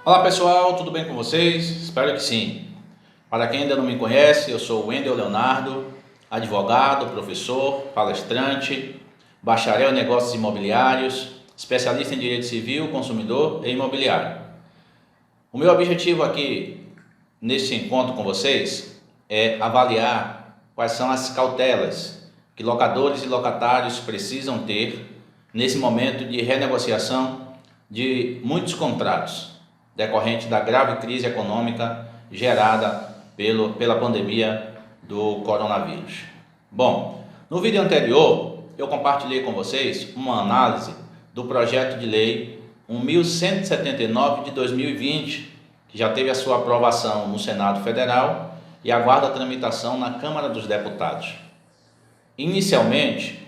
Olá pessoal, tudo bem com vocês? Espero que sim. Para quem ainda não me conhece, eu sou Wendel Leonardo, advogado, professor, palestrante, bacharel em negócios imobiliários, especialista em direito civil, consumidor e imobiliário. O meu objetivo aqui neste encontro com vocês é avaliar quais são as cautelas que locadores e locatários precisam ter nesse momento de renegociação de muitos contratos decorrente da grave crise econômica gerada pela pandemia do coronavírus. Bom, no vídeo anterior eu compartilhei com vocês uma análise do projeto de lei 1179 de 2020, que já teve a sua aprovação no Senado Federal e aguarda a tramitação na Câmara dos Deputados. Inicialmente,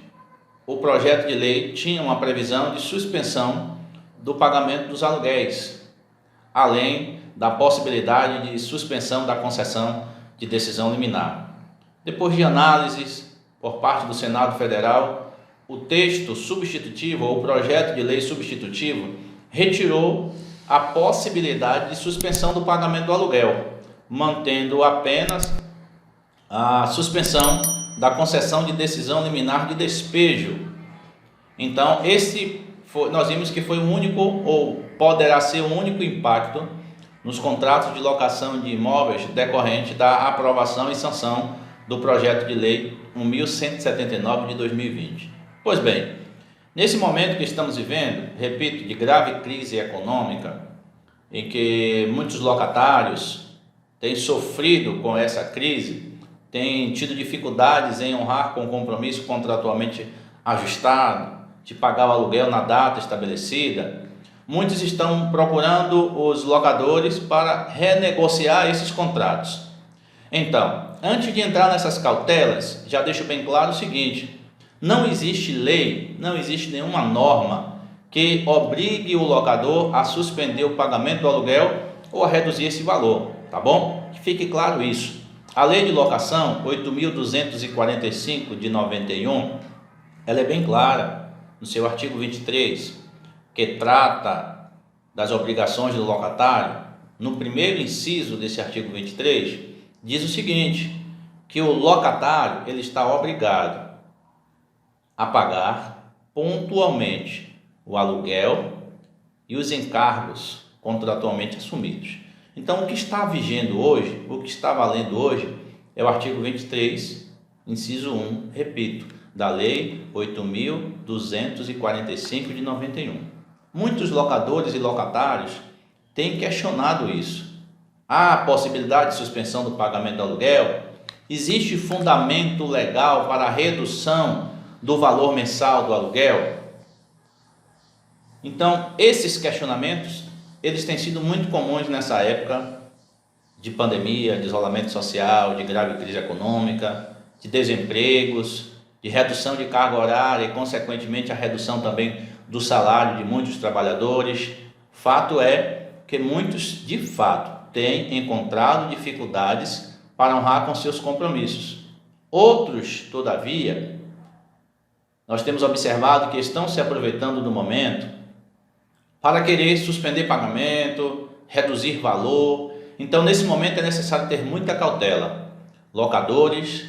o projeto de lei tinha uma previsão de suspensão do pagamento dos aluguéis, além da possibilidade de suspensão da concessão de decisão liminar. Depois de análises por parte do Senado Federal, o texto substitutivo ou o projeto de lei substitutivo retirou a possibilidade de suspensão do pagamento do aluguel, mantendo apenas a suspensão da concessão de decisão liminar de despejo. Então, nós vimos que foi o único, ou poderá ser o único impacto nos contratos de locação de imóveis decorrente da aprovação e sanção do projeto de lei 1179 de 2020. Pois bem, nesse momento que estamos vivendo, repito, de grave crise econômica, em que muitos locatários têm sofrido com essa crise, têm tido dificuldades em honrar com o compromisso contratualmente ajustado, de pagar o aluguel na data estabelecida, muitos estão procurando os locadores para renegociar esses contratos. Então, antes de entrar nessas cautelas, já deixo bem claro o seguinte: não existe lei, não existe nenhuma norma que obrigue o locador a suspender o pagamento do aluguel ou a reduzir esse valor, tá bom? Que fique claro isso. A lei de locação 8.245 de 91, ela é bem clara no seu artigo 23, que trata das obrigações do locatário. No primeiro inciso desse artigo 23, diz o seguinte, que o locatário ele está obrigado a pagar pontualmente o aluguel e os encargos contratualmente assumidos. Então, o que está vigendo hoje, o que está valendo hoje, é o artigo 23, inciso 1, repito, da Lei 8.245 de 91. Muitos locadores e locatários têm questionado isso. Há a possibilidade de suspensão do pagamento do aluguel? Existe fundamento legal para a redução do valor mensal do aluguel? Então, esses questionamentos, eles têm sido muito comuns nessa época de pandemia, de isolamento social, de grave crise econômica, de desempregos, de redução de carga horária e, consequentemente, a redução também do salário de muitos trabalhadores. Fato é que muitos, de fato, têm encontrado dificuldades para honrar com seus compromissos. Outros, todavia, nós temos observado que estão se aproveitando do momento para querer suspender pagamento, reduzir valor. Então, nesse momento é necessário ter muita cautela. Locadores,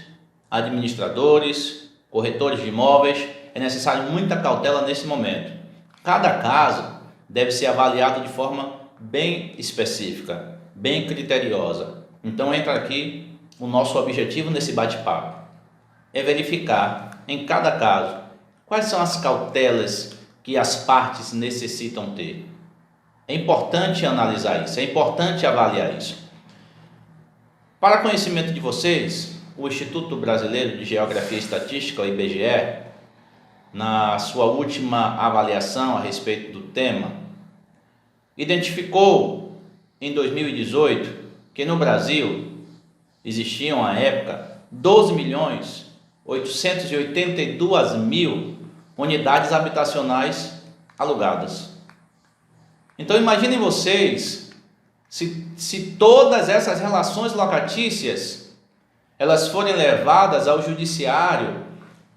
administradores, corretores de imóveis, é necessário muita cautela nesse momento. Cada caso deve ser avaliado de forma bem específica, bem criteriosa. Então entra aqui o nosso objetivo nesse bate-papo, é verificar em cada caso quais são as cautelas que as partes necessitam ter. É importante analisar isso, é importante avaliar isso. Para conhecimento de vocês, o Instituto Brasileiro de Geografia e Estatística, o IBGE, na sua última avaliação a respeito do tema, identificou em 2018 que no Brasil existiam à época 12.882.000 unidades habitacionais alugadas. Então imaginem vocês se todas essas relações locatícias elas forem levadas ao judiciário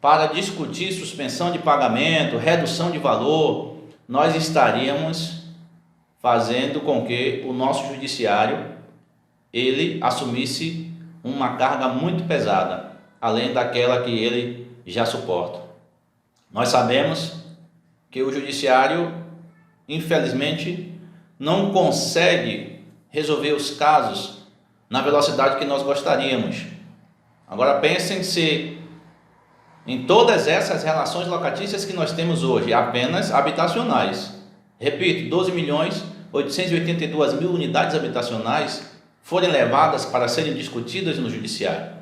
para discutir suspensão de pagamento, redução de valor, nós estaríamos fazendo com que o nosso judiciário ele assumisse uma carga muito pesada, além daquela que ele já suporta. Nós sabemos que o judiciário, infelizmente, não consegue resolver os casos na velocidade que nós gostaríamos. Agora pensem se em todas essas relações locatícias que nós temos hoje, apenas habitacionais. Repito, 12.882.000 unidades habitacionais forem levadas para serem discutidas no judiciário.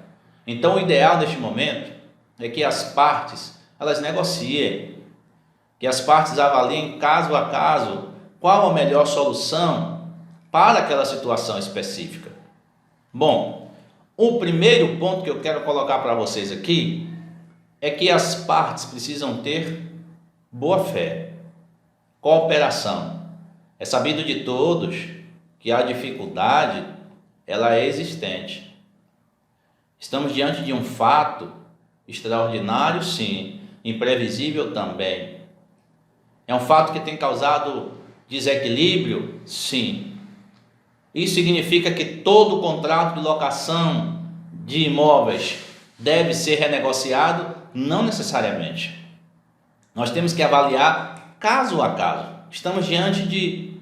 Então o ideal neste momento é que as partes elas negociem, que as partes avaliem caso a caso qual a melhor solução para aquela situação específica. Bom, o primeiro ponto que eu quero colocar para vocês aqui é que as partes precisam ter boa fé, cooperação. É sabido de todos que a dificuldade ela é existente. Estamos diante de um fato extraordinário, sim, imprevisível também. É um fato que tem causado desequilíbrio, sim. Isso significa que todo contrato de locação de imóveis deve ser renegociado? Não necessariamente. Nós temos que avaliar caso a caso. Estamos diante de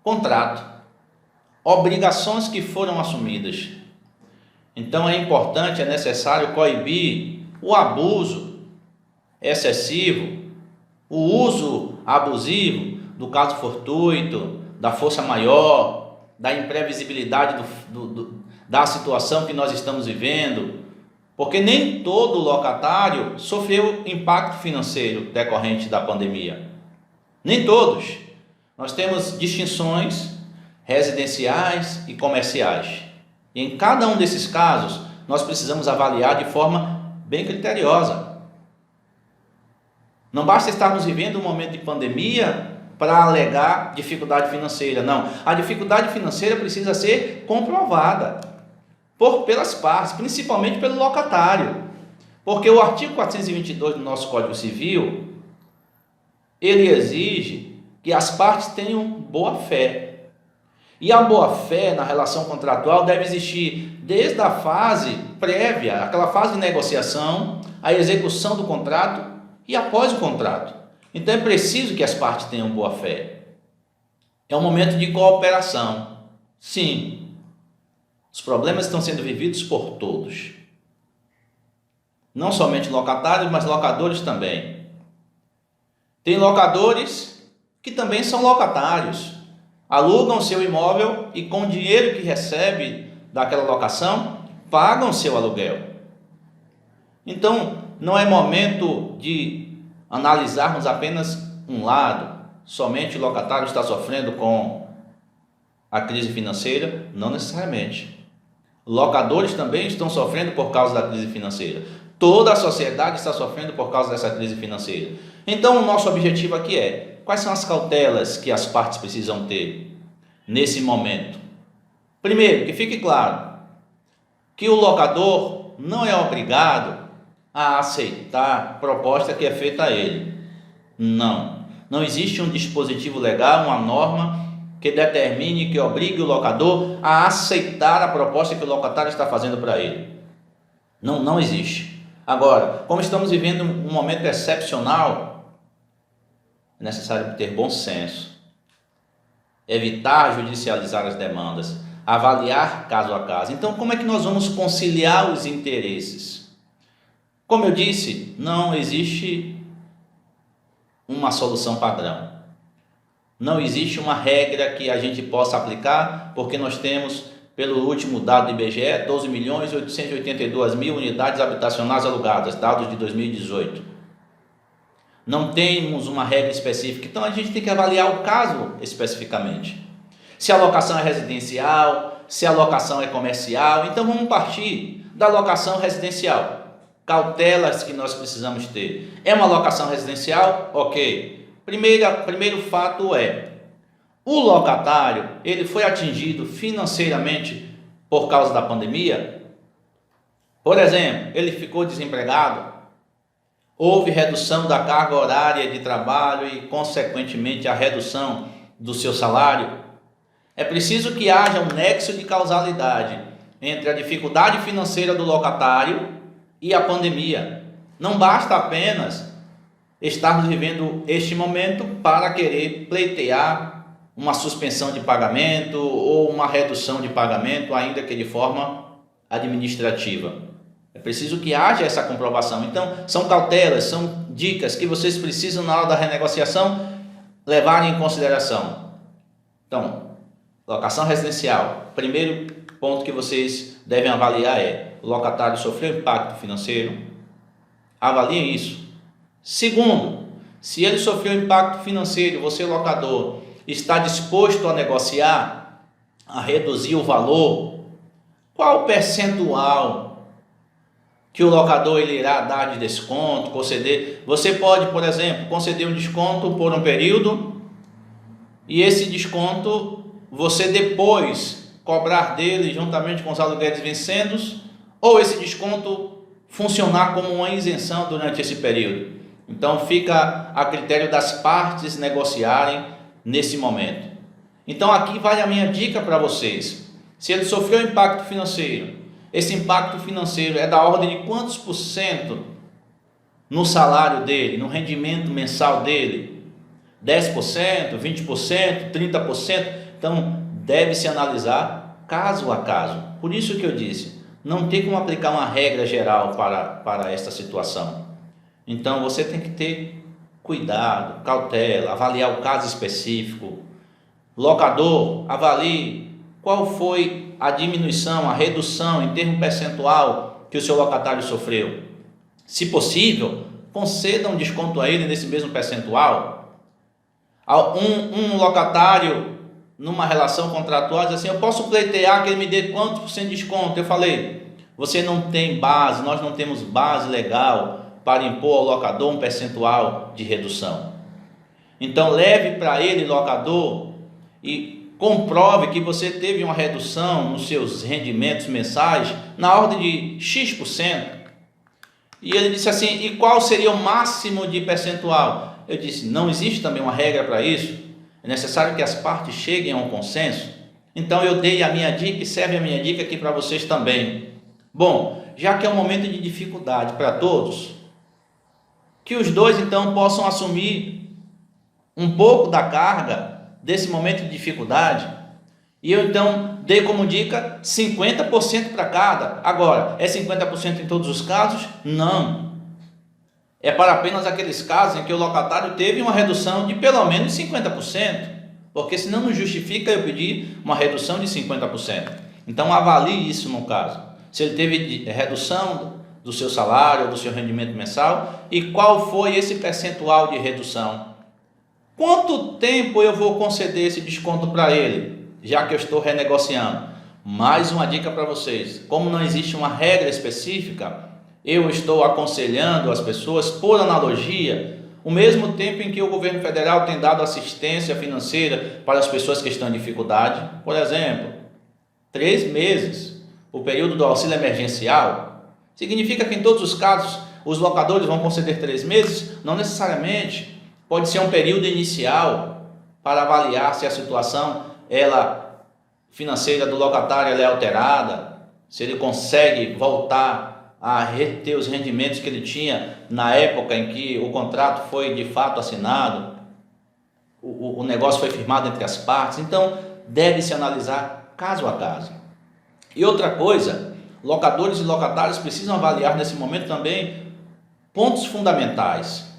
contrato, obrigações que foram assumidas. Então é importante, é necessário coibir o abuso excessivo, o uso abusivo do caso fortuito, da força maior, da imprevisibilidade da situação que nós estamos vivendo, porque nem todo locatário sofreu impacto financeiro decorrente da pandemia. Nem todos. Nós temos distinções residenciais e comerciais. E em cada um desses casos, nós precisamos avaliar de forma bem criteriosa. Não basta estarmos vivendo um momento de pandemia para alegar dificuldade financeira. Não, a dificuldade financeira precisa ser comprovada pelas partes, principalmente pelo locatário. Porque o artigo 422 do nosso Código Civil, ele exige que as partes tenham boa fé. E a boa-fé na relação contratual deve existir desde a fase prévia, aquela fase de negociação, a execução do contrato e após o contrato. Então é preciso que as partes tenham boa-fé. É um momento de cooperação. Sim, os problemas estão sendo vividos por todos. Não somente locatários, mas locadores também. Tem locadores que também são locatários. Alugam seu imóvel e com o dinheiro que recebe daquela locação, pagam seu aluguel. Então, não é momento de analisarmos apenas um lado. Somente o locatário está sofrendo com a crise financeira? Não necessariamente. Locadores também estão sofrendo por causa da crise financeira. Toda a sociedade está sofrendo por causa dessa crise financeira. Então, o nosso objetivo aqui é: quais são as cautelas que as partes precisam ter nesse momento? Primeiro, que fique claro que o locador não é obrigado a aceitar a proposta que é feita a ele. Não existe um dispositivo legal, uma norma que determine, que obrigue o locador a aceitar a proposta que o locatário está fazendo para ele. Não existe. Agora, como estamos vivendo um momento excepcional, é necessário ter bom senso, evitar judicializar as demandas, avaliar caso a caso. Então, como é que nós vamos conciliar os interesses? Como eu disse, não existe uma solução padrão. Não existe uma regra que a gente possa aplicar, porque nós temos, pelo último dado do IBGE, 12.882.000 unidades habitacionais alugadas, dados de 2018. Não temos uma regra específica, então a gente tem que avaliar o caso especificamente. Se a locação é residencial, se a locação é comercial, então vamos partir da locação residencial. Cautelas que nós precisamos ter. É uma locação residencial? Ok. Primeiro fato é: o locatário, ele foi atingido financeiramente por causa da pandemia? Por exemplo, ele ficou desempregado? Houve redução da carga horária de trabalho e, consequentemente, a redução do seu salário. É preciso que haja um nexo de causalidade entre a dificuldade financeira do locatário e a pandemia. Não basta apenas estarmos vivendo este momento para querer pleitear uma suspensão de pagamento ou uma redução de pagamento, ainda que de forma administrativa. É preciso que haja essa comprovação. Então, são cautelas, são dicas que vocês precisam, na hora da renegociação, levarem em consideração. Então, locação residencial. Primeiro ponto que vocês devem avaliar é: o locatário sofreu impacto financeiro? Avaliem isso. Segundo, se ele sofreu impacto financeiro, você, locador, está disposto a negociar, a reduzir o valor, qual o percentual que o locador ele irá dar de desconto, conceder? Você pode, por exemplo, conceder um desconto por um período e esse desconto você depois cobrar dele juntamente com os aluguéis vencendo, ou esse desconto funcionar como uma isenção durante esse período. Então fica a critério das partes negociarem nesse momento. Então aqui vai a minha dica para vocês. Se ele sofreu impacto financeiro, esse impacto financeiro é da ordem de quantos por cento no salário dele, no rendimento mensal dele? 10%, 20%, 30%? Então deve-se analisar caso a caso. Por isso que eu disse, não tem como aplicar uma regra geral para esta situação. Então você tem que ter cuidado, cautela, avaliar o caso específico. Locador, avalie qual foi a diminuição, a redução em termo percentual que o seu locatário sofreu. Se possível, conceda um desconto a ele nesse mesmo percentual. Um locatário numa relação contratual diz assim: eu posso pleitear que ele me dê quantos por cento de desconto? Eu falei: você não tem base, nós não temos base legal para impor ao locador um percentual de redução. Então leve para ele, locador, e comprove que você teve uma redução nos seus rendimentos mensais na ordem de X%. E ele disse assim: e qual seria o máximo de percentual? Eu disse: não existe também uma regra para isso. É necessário que as partes cheguem a um consenso. Então eu dei a minha dica e serve a minha dica aqui para vocês também. Bom, já que é um momento de dificuldade para todos, que os dois então possam assumir um pouco da carga desse momento de dificuldade. E eu então dei como dica 50% para cada. Agora, é 50% em todos os casos? Não. É para apenas aqueles casos em que o locatário teve uma redução de pelo menos 50%, porque senão não justifica eu pedir uma redução de 50%. Então avalie isso no caso. Se ele teve redução do seu salário, do seu rendimento mensal, e qual foi esse percentual de redução? Quanto tempo eu vou conceder esse desconto para ele, já que eu estou renegociando? Mais uma dica para vocês: como não existe uma regra específica, eu estou aconselhando as pessoas, por analogia, o mesmo tempo em que o governo federal tem dado assistência financeira para as pessoas que estão em dificuldade, por exemplo, 3 meses, o período do auxílio emergencial, significa que em todos os casos os locadores vão conceder 3 meses? Não necessariamente. Pode ser um período inicial para avaliar se a situação financeira do locatário ela é alterada, se ele consegue voltar a reter os rendimentos que ele tinha na época em que o contrato foi de fato assinado, o negócio foi firmado entre as partes. Então deve-se analisar caso a caso. E outra coisa, locadores e locatários precisam avaliar nesse momento também pontos fundamentais,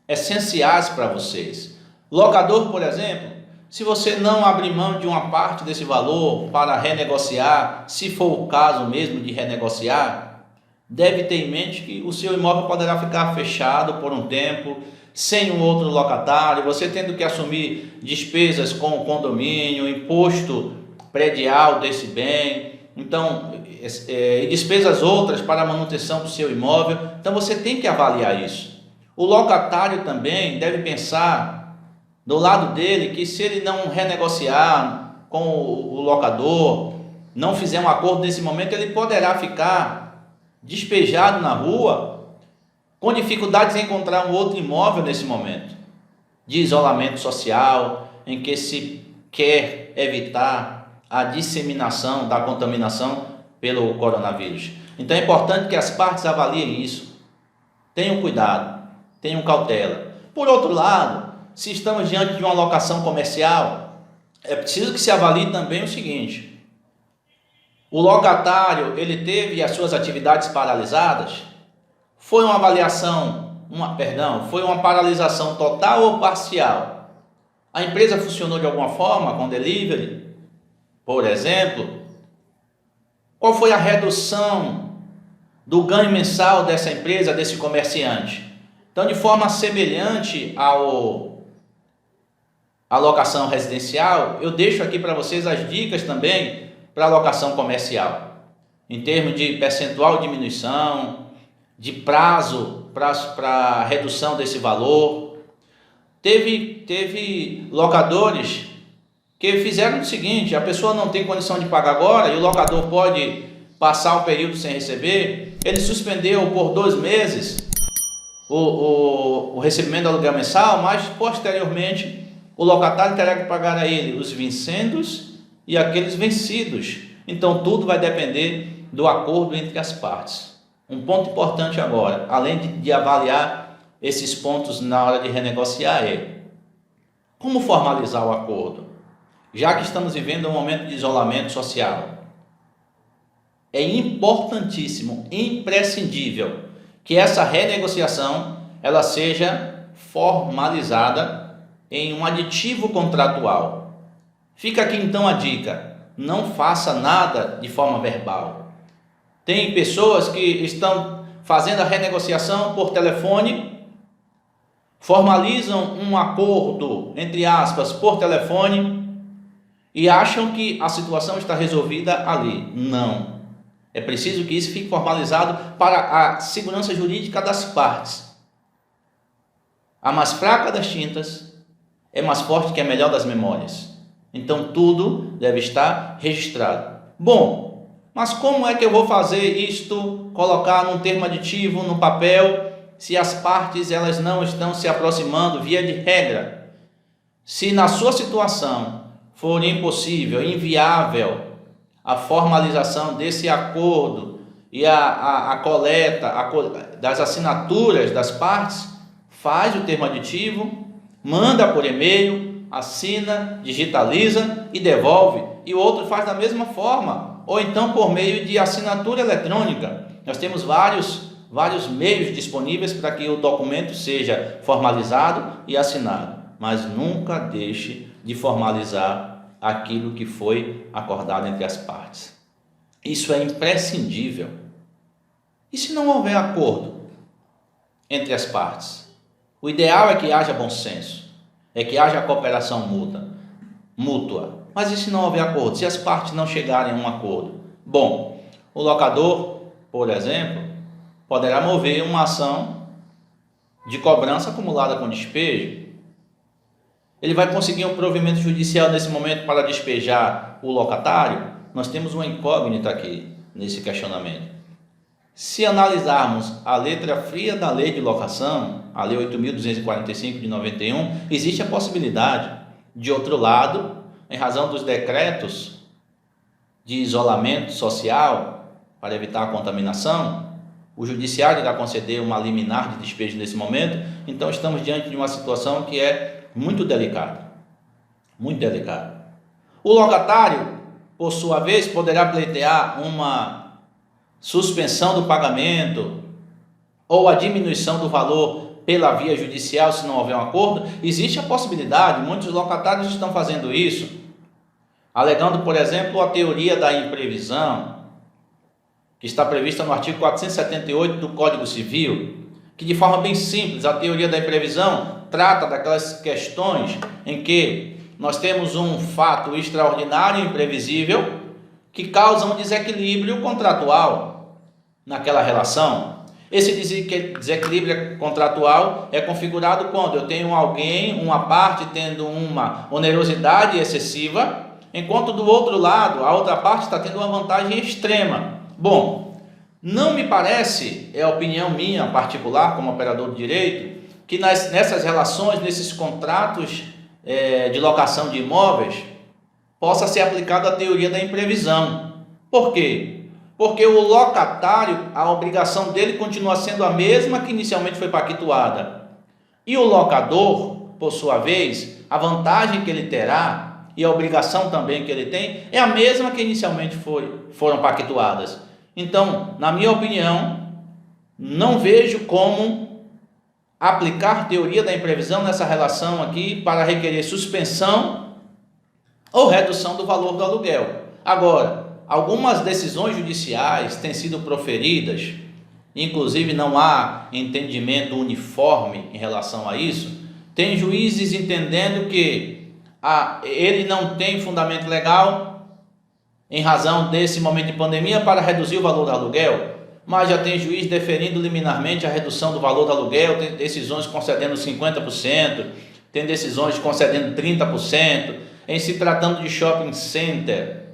essenciais para vocês. Locador, por exemplo, se você não abrir mão de uma parte desse valor para renegociar, se for o caso mesmo de renegociar, deve ter em mente que o seu imóvel poderá ficar fechado por um tempo, sem um outro locatário, você tendo que assumir despesas com o condomínio, imposto predial desse bem, então, e despesas outras para a manutenção do seu imóvel. Então você tem que avaliar isso. O locatário também deve pensar do lado dele que se ele não renegociar com o locador, não fizer um acordo nesse momento, ele poderá ficar despejado na rua, com dificuldades em encontrar um outro imóvel nesse momento de isolamento social, em que se quer evitar a disseminação da contaminação pelo coronavírus. Então é importante que as partes avaliem isso, tenham cuidado, tenham cautela. Por outro lado, se estamos diante de uma locação comercial, é preciso que se avalie também o seguinte: o locatário, ele teve as suas atividades paralisadas? Foi uma foi uma paralisação total ou parcial? A empresa funcionou de alguma forma com delivery, por exemplo? Qual foi a redução do ganho mensal dessa empresa, desse comerciante? Então, de forma semelhante à locação residencial, eu deixo aqui para vocês as dicas também para a locação comercial, em termos de percentual de diminuição, de prazo para redução desse valor. Teve locadores que fizeram o seguinte: a pessoa não tem condição de pagar agora e o locador pode passar um período sem receber. Ele suspendeu por 2 meses o recebimento do aluguel mensal, mas posteriormente o locatário terá que pagar a ele os vincendos e aqueles vencidos. Então tudo vai depender do acordo entre as partes. Um ponto importante agora, além de avaliar esses pontos na hora de renegociar, é como formalizar o acordo. Já que estamos vivendo um momento de isolamento social, é importantíssimo, imprescindível, que essa renegociação ela seja formalizada em um aditivo contratual. Fica aqui então a dica: não faça nada de forma verbal. Tem pessoas que estão fazendo a renegociação por telefone, formalizam um acordo, entre aspas, por telefone e acham que a situação está resolvida ali. Não. É preciso que isso fique formalizado para a segurança jurídica das partes. A mais fraca das tintas é mais forte que a melhor das memórias. Então tudo deve estar registrado. Bom, mas como é que eu vou fazer isto, colocar num termo aditivo, no papel, se as partes elas não estão se aproximando via de regra? Se na sua situação for impossível, inviável a formalização desse acordo e a coleta das assinaturas das partes, faz o termo aditivo, manda por e-mail, assina, digitaliza e devolve. E o outro faz da mesma forma, ou então por meio de assinatura eletrônica. Nós temos vários meios disponíveis para que o documento seja formalizado e assinado, mas nunca deixe de formalizar aquilo que foi acordado entre as partes. Isso é imprescindível. E se não houver acordo entre as partes? O ideal é que haja bom senso, é que haja cooperação mútua. Mas e se não houver acordo? Se as partes não chegarem a um acordo? Bom, o locador, por exemplo, poderá mover uma ação de cobrança acumulada com despejo. Ele vai conseguir um provimento judicial nesse momento para despejar o locatário? Nós temos uma incógnita aqui nesse questionamento. Se analisarmos a letra fria da lei de locação, a lei 8.245 de 91, existe a possibilidade. De outro lado, em razão dos decretos de isolamento social para evitar a contaminação, o judiciário irá conceder uma liminar de despejo nesse momento. Então estamos diante de uma situação que é muito delicada, muito delicada. O locatário, por sua vez, poderá pleitear uma suspensão do pagamento ou a diminuição do valor pela via judicial se não houver um acordo. Existe a possibilidade, muitos locatários estão fazendo isso, alegando, por exemplo, a teoria da imprevisão, que está prevista no artigo 478 do Código Civil, que de forma bem simples, a teoria da imprevisão trata daquelas questões em que nós temos um fato extraordinário e imprevisível que causa um desequilíbrio contratual naquela relação. Esse desequilíbrio contratual é configurado quando eu tenho uma parte tendo uma onerosidade excessiva, enquanto do outro lado, a outra parte está tendo uma vantagem extrema. Bom, não me parece, é a opinião minha particular como operador de direito, que nessas relações, nesses contratos de locação de imóveis, possa ser aplicada a teoria da imprevisão. Por quê? Porque o locatário, a obrigação dele continua sendo a mesma que inicialmente foi pactuada. E o locador, por sua vez, a vantagem que ele terá e a obrigação também que ele tem é a mesma que inicialmente foram pactuadas. Então, na minha opinião, não vejo como aplicar teoria da imprevisão nessa relação aqui para requerer suspensão ou redução do valor do aluguel. Agora, algumas decisões judiciais têm sido proferidas, inclusive não há entendimento uniforme em relação a isso. Tem juízes entendendo que ele não tem fundamento legal em razão desse momento de pandemia para reduzir o valor do aluguel, mas já tem juiz deferindo liminarmente a redução do valor do aluguel, tem decisões concedendo 50%, tem decisões concedendo 30%, em se tratando de shopping center,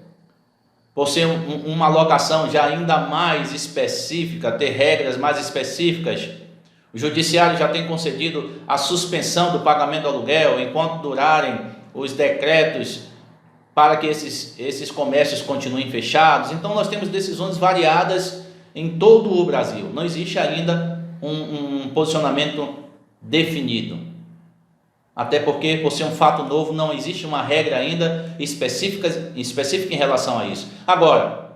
por ser uma locação já ainda mais específica, ter regras mais específicas, o judiciário já tem concedido a suspensão do pagamento do aluguel enquanto durarem os decretos para que esses comércios continuem fechados. Então nós temos decisões variadas em todo o Brasil. Não existe ainda um posicionamento definido. Até porque, por ser um fato novo, não existe uma regra ainda específica em relação a isso. Agora,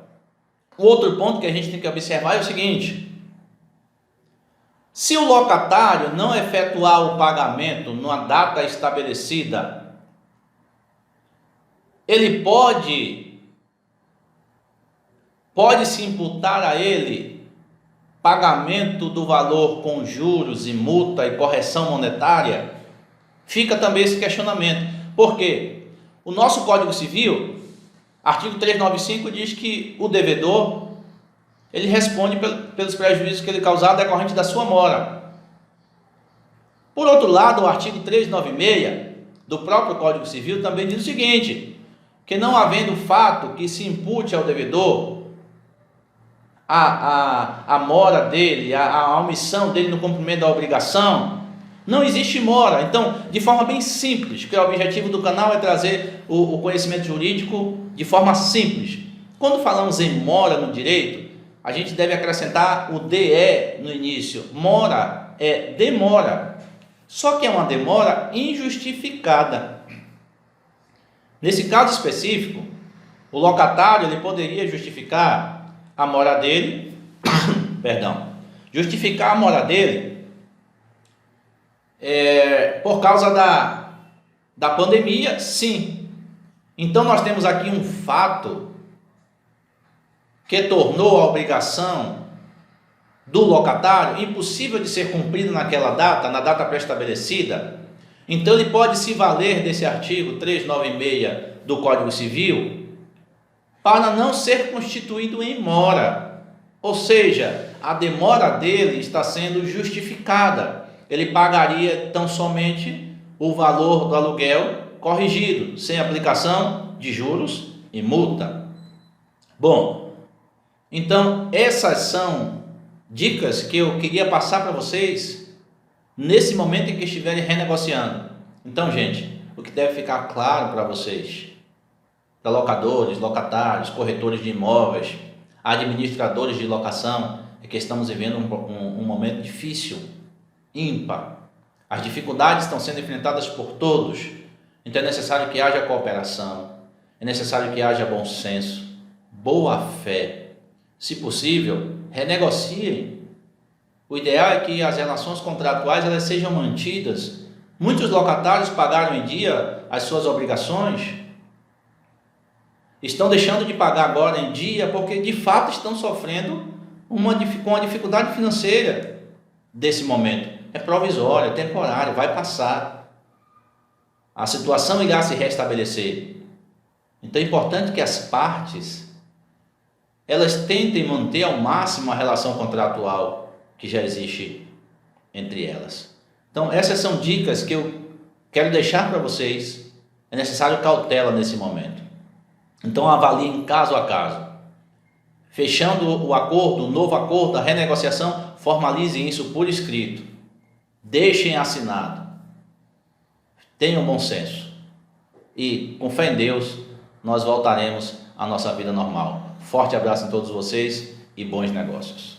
o outro ponto que a gente tem que observar é o seguinte: se o locatário não efetuar o pagamento numa data estabelecida, ele pode se imputar a ele pagamento do valor com juros e multa e correção monetária? Fica também esse questionamento. Por quê? O nosso Código Civil, artigo 395, diz que o devedor ele responde pelos prejuízos que ele causar decorrente da sua mora. Por outro lado, o artigo 396 do próprio Código Civil também diz o seguinte: que não havendo fato que se impute ao devedor a mora dele, a omissão dele no cumprimento da obrigação, não existe mora. Então, de forma bem simples, que o objetivo do canal é trazer o conhecimento jurídico de forma simples. Quando falamos em mora no direito, a gente deve acrescentar o DE no início. Mora é demora, só que é uma demora injustificada. Nesse caso específico, o locatário ele poderia justificar a mora dele, justificar a mora dele por causa da pandemia, sim. Então nós temos aqui um fato que tornou a obrigação do locatário impossível de ser cumprida naquela data, na data pré-estabelecida. Então ele pode se valer desse artigo 396 do Código Civil para não ser constituído em mora, ou seja, a demora dele está sendo justificada. Ele pagaria tão somente o valor do aluguel corrigido, sem aplicação de juros e multa. Bom, então essas são dicas que eu queria passar para vocês nesse momento em que estiverem renegociando. Então, gente, o que deve ficar claro para vocês, para locadores, locatários, corretores de imóveis, administradores de locação, é que estamos vivendo um momento difícil, ímpar. As dificuldades estão sendo enfrentadas por todos. Então é necessário que haja cooperação, é necessário que haja bom senso, boa fé. Se possível, renegociem. O ideal é que as relações contratuais elas sejam mantidas. Muitos locatários pagaram em dia as suas obrigações, estão deixando de pagar agora em dia porque de fato estão sofrendo com uma dificuldade financeira desse momento. É provisório, é temporário, vai passar. A situação irá se restabelecer. Então é importante que as partes elas tentem manter ao máximo a relação contratual que já existe entre elas. Então essas são dicas que eu quero deixar para vocês. É necessário cautela nesse momento. Então avaliem caso a caso. Fechando o acordo, o novo acordo, a renegociação, formalizem isso por escrito. Deixem assinado. Tenham bom senso. e, com fé em Deus, nós voltaremos à nossa vida normal. Forte abraço em todos vocês e bons negócios.